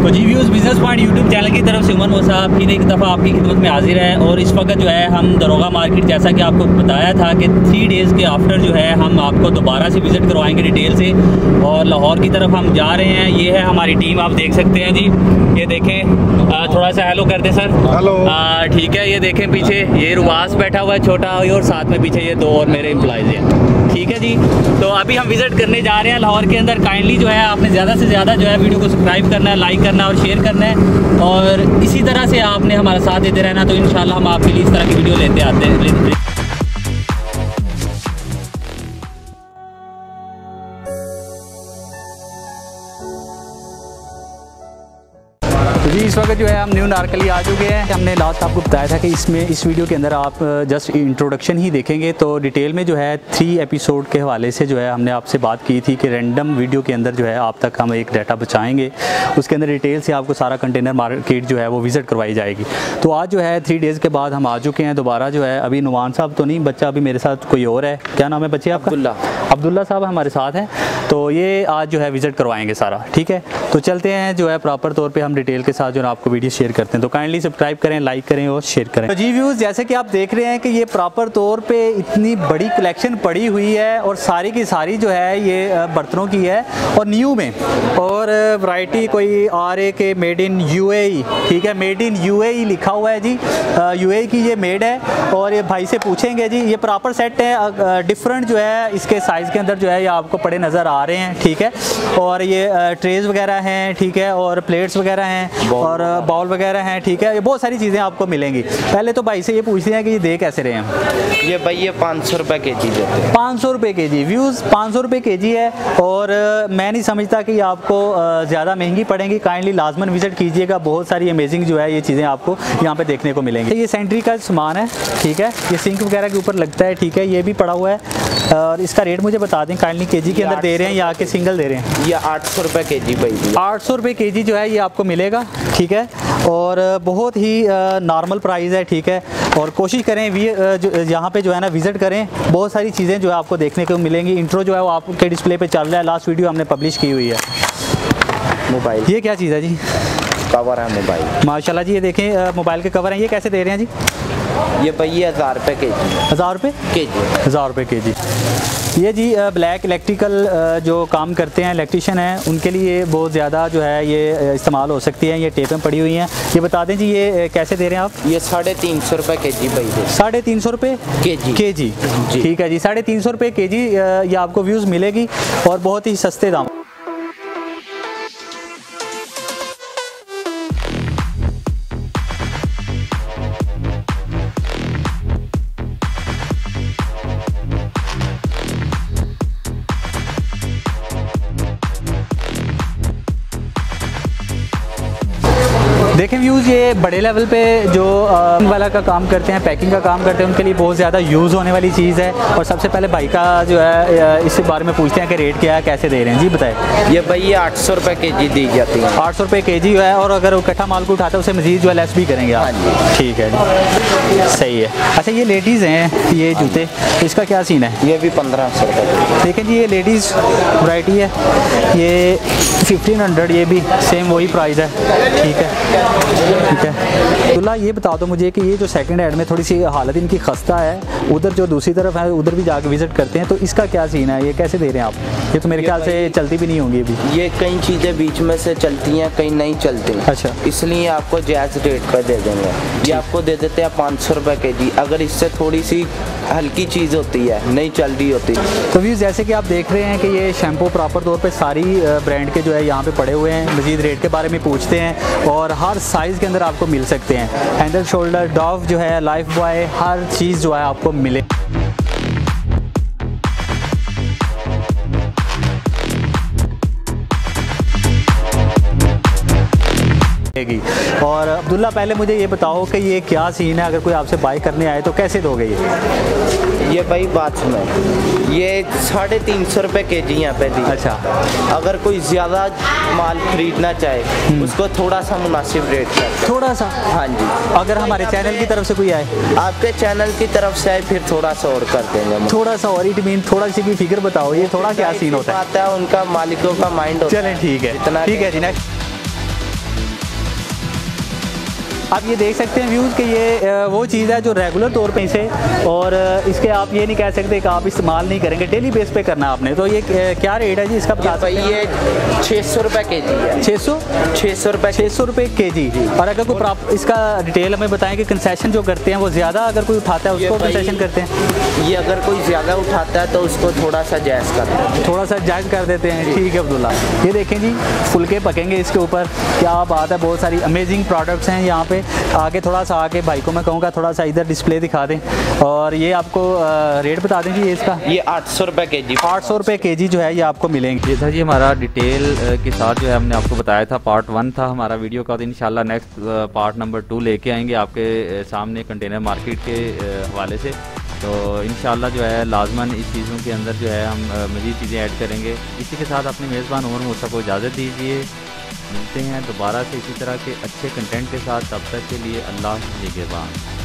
तो जी views business point YouTube channel की तरफ से उमर मूसा फिर एक दफ़ा आपकी खिदमत में हाजिर है। और इस वक्त जो है हम दरोगा मार्केट, जैसा कि आपको बताया था कि 3 डेज़ के आफ्टर जो है हम आपको दोबारा से विज़िट करवाएंगे डिटेल से, और लाहौर की तरफ हम जा रहे हैं। ये है हमारी टीम, आप देख सकते हैं जी। ये देखें, थोड़ा सा हेलो कर दें सर। हेलो। ठीक है, ये देखें पीछे ये रुवास बैठा हुआ है छोटा, और साथ में पीछे ये 2 और मेरे एम्प्लॉइज़ हैं। ठीक है जी, तो अभी हम विज़िट करने जा रहे हैं लाहौर के अंदर। काइंडली जो है आपने ज़्यादा से ज़्यादा जो है वीडियो को सब्सक्राइब करना है, लाइक करना और शेयर करना है, और इसी तरह से आपने हमारा साथ देते रहना। तो इंशाल्लाह हम आपके लिए इस तरह की वीडियो लेते आते हैं। तो जी इस वक्त जो है हम न्यू नारकली आ चुके हैं। हमने लास्ट आपको बताया था कि इस वीडियो के अंदर आप जस्ट इंट्रोडक्शन ही देखेंगे। तो डिटेल में जो है 3 एपिसोड के हवाले से जो है हमने आपसे बात की थी कि रैंडम वीडियो के अंदर जो है आप तक हम एक डाटा पहुँचाएँगे, उसके अंदर डिटेल से आपको सारा कंटेनर मार्केट जो है वो विज़िट करवाई जाएगी। तो आज जो है 3 डेज़ के बाद हम आ चुके हैं दोबारा। जो है अभी नुमान साहब तो नहीं, बच्चा अभी मेरे साथ कोई और है। क्या नाम है बच्चे आपका? अब्दुल्ला साहब हमारे साथ हैं। तो ये आज जो है विज़िट करवाएंगे सारा। ठीक है, तो चलते हैं जो है प्रॉपर तौर पे हम डिटेल के साथ जो है आपको वीडियो शेयर करते हैं। तो काइंडली सब्सक्राइब करें, लाइक करें और शेयर करें। तो जी व्यूज़, जैसे कि आप देख रहे हैं कि ये प्रॉपर तौर पे इतनी बड़ी कलेक्शन पड़ी हुई है, और सारी की सारी जो है ये बर्तनों की है और न्यू में, और वैरायटी कोई RA के मेड इन UAE। ठीक है, मेड इन UAE लिखा हुआ है जी। UAE की ये मेड है, और ये भाई से पूछेंगे जी। ये प्रॉपर सेट है, डिफरेंट जो है इसके साइज़ के अंदर जो है ये आपको पड़े नज़र आ रहे हैं। ठीक है, और ये ट्रेज वगैरह हैं। ठीक है, और प्लेट्स वगैरह हैं और बाउल वगैरह हैं। ठीक है, ये बहुत सारी चीज़ें आपको मिलेंगी। पहले तो भाई से ये पूछते हैं कि ये दे कैसे रहे हैं। ये भाई ये 500 रुपये केजी देते हैं। 500 रुपये केजी। व्यूज़ 500 रुपये केजी है, और मैं नहीं समझता कि आपको ज़्यादा महंगी पड़ेंगी। काइंडली लाजमन विज़िट कीजिएगा, बहुत सारी अमेजिंग जो है ये चीज़ें आपको यहाँ पे देखने को मिलेंगी। ये सेंट्री का सामान है। ठीक है, ये सिंक वगैरह के ऊपर लगता है। ठीक है, ये भी पड़ा हुआ है, और इसका रेट मुझे बता दें काइंडली। केजी के अंदर दे रहे हैं या के सिंगल दे रहे हैं? ये 800 रुपये केजी भाई। 800 रुपये केजी जो है ये आपको मिलेगा। ठीक है, और बहुत ही नॉर्मल प्राइस है। ठीक है, और कोशिश करें यहाँ पे जो है ना विज़िट करें, बहुत सारी चीज़ें जो है आपको देखने को मिलेंगी। इंट्रो जो है वो आपके डिस्प्ले पे चल रहा है, लास्ट वीडियो हमने पब्लिश की हुई है। मोबाइल, ये क्या चीज़ है जी? कवर है मोबाइल। माशाल्लाह जी, ये देखें मोबाइल के कवर हैं। ये कैसे दे रहे हैं जी? ये भाई ये 1000 रुपये केजी। 1000 रुपये केजी? 1000 रुपये केजी। ये जी ब्लैक इलेक्ट्रिकल जो काम करते हैं, इलेक्ट्रिशियन हैं, उनके लिए बहुत ज़्यादा जो है ये इस्तेमाल हो सकती है। ये टेपें पड़ी हुई हैं। ये बता दें जी, ये कैसे दे रहे हैं आप? ये 350 रुपये केजी भाई। 350 रुपये केजी। ठीक है जी, 350 रुपये केजी ये आपको व्यूज़ मिलेगी, और बहुत ही सस्ते दाम। देखें व्यूज़, ये बड़े लेवल पे जो वाला का काम करते हैं, पैकिंग का काम करते हैं, उनके लिए बहुत ज़्यादा यूज़ होने वाली चीज़ है। और सबसे पहले भाई का जो है इस बारे में पूछते हैं कि रेट क्या है, कैसे दे रहे हैं जी, बताएं। ये भाई ये 800 रुपये केजी दी जाती है। 800 रुपये केजी जो है, और अगर वो इकट्ठा माल को उठाते हैं उसे मज़ीद जो है लेस भी करेंगे आप? हाँ जी। ठीक है जी, सही है। अच्छा, ये लेडीज़ हैं ये जूते, इसका क्या सीन है? ये भी 1500 रुपये। देखें जी, ये लेडीज़ वैरायटी है, ये 1500, ये भी सेम वही प्राइस है। ठीक है, ठीक है। अब्दुल्ला, ये बता दो मुझे कि ये जो सेकंड हैंड में थोड़ी सी हालत इनकी खस्ता है, उधर जो दूसरी तरफ है उधर भी जाके विज़िट करते हैं, तो इसका क्या सीन है? ये कैसे दे रहे हैं आप? ये तो मेरे ख्याल से चलती भी नहीं होंगी अभी। ये कई चीज़ें बीच में से चलती हैं, कहीं नहीं चलती। अच्छा, इसलिए आपको जायज़ रेट पर दे देंगे। ये आपको दे देते हैं 500 रुपये केजी। अगर इससे थोड़ी सी हल्की चीज़ होती है, नहीं चल रही होती। तो व्यूज़, जैसे कि आप देख रहे हैं कि ये शैम्पू प्रॉपर तौर पे सारी ब्रांड के जो है यहाँ पे पड़े हुए हैं। मज़ीद रेट के बारे में पूछते हैं, और हर साइज़ के अंदर आपको मिल सकते हैं। हेड एंड शोल्डर, डॉव जो है, लाइफ बॉय, हर चीज़ जो है आपको मिले। और अब्दुल्ला, पहले मुझे ये बताओ कि ये क्या सीन है, अगर कोई आपसे बाय करने आए तो कैसे दोगे ये भाई बात सुनो, ये 350 रुपये केजी यहाँ पे दी। अच्छा, अगर कोई ज़्यादा माल खरीदना चाहे उसको थोड़ा सा मुनासिब रेट कर, थोड़ा सा। हाँ जी, अगर हमारे चैनल की तरफ से कोई आए, आपके चैनल की तरफ से आए, फिर थोड़ा सा और कर देंगे। थोड़ा सा और, इट मीन थोड़ा सी की फिक्र बताओ, ये थोड़ा क्या सीन होता है? आता है उनका मालिकों का माइंड होता है। चलें ठीक है, ठीक है जी, नेक्स्ट। आप ये देख सकते हैं व्यूज़ कि ये वो चीज़ है जो रेगुलर तौर पे इसे और इसके आप ये नहीं कह सकते कि आप इस्तेमाल नहीं करेंगे, डेली बेस पे करना आपने। तो ये क्या रेट है जी इसका बता सकते हैं? ये 600 रुपये के जी है। 600 रुपये के जी। और अगर कोई इसका डिटेल हमें बताएं कि कंसेशन जो करते हैं वो ज़्यादा अगर कोई उठाता है उसको कंसेशन करते हैं? ये अगर कोई ज़्यादा उठाता है तो उसको थोड़ा सा जायज़ करते हैं, थोड़ा सा जायज़ कर देते हैं। ठीक है अब्दुल्ला। ये देखें जी फुलके पकेंगे इसके ऊपर, क्या बात है, बहुत सारी अमेजिंग प्रोडक्ट्स हैं यहाँ पे। आगे थोड़ा सा आके भाई को मैं कहूँगा थोड़ा सा इधर डिस्प्ले दिखा दें और ये आपको रेट बता दें जी ये इसका। ये 800 रुपये के जी। 800 रुपये के जी जो है ये आपको मिलेंगे। ये था जी हमारा डिटेल के साथ जो है हमने आपको बताया था। पार्ट 1 था हमारा वीडियो का, तो इंशाल्लाह नेक्स्ट पार्ट नंबर 2 लेके आएंगे आपके सामने कंटेनर मार्केट के हवाले से। तो इंशाल्लाह जो है लाजमन इस चीज़ों के अंदर जो है हम मज़ीद चीज़ें ऐड करेंगे। इसी के साथ अपने मेज़बान उमर मूसा को इजाज़त दीजिए। मिलते हैं दोबारा से इसी तरह के अच्छे कंटेंट के साथ, तब तक के लिए अल्लाह निगहबान।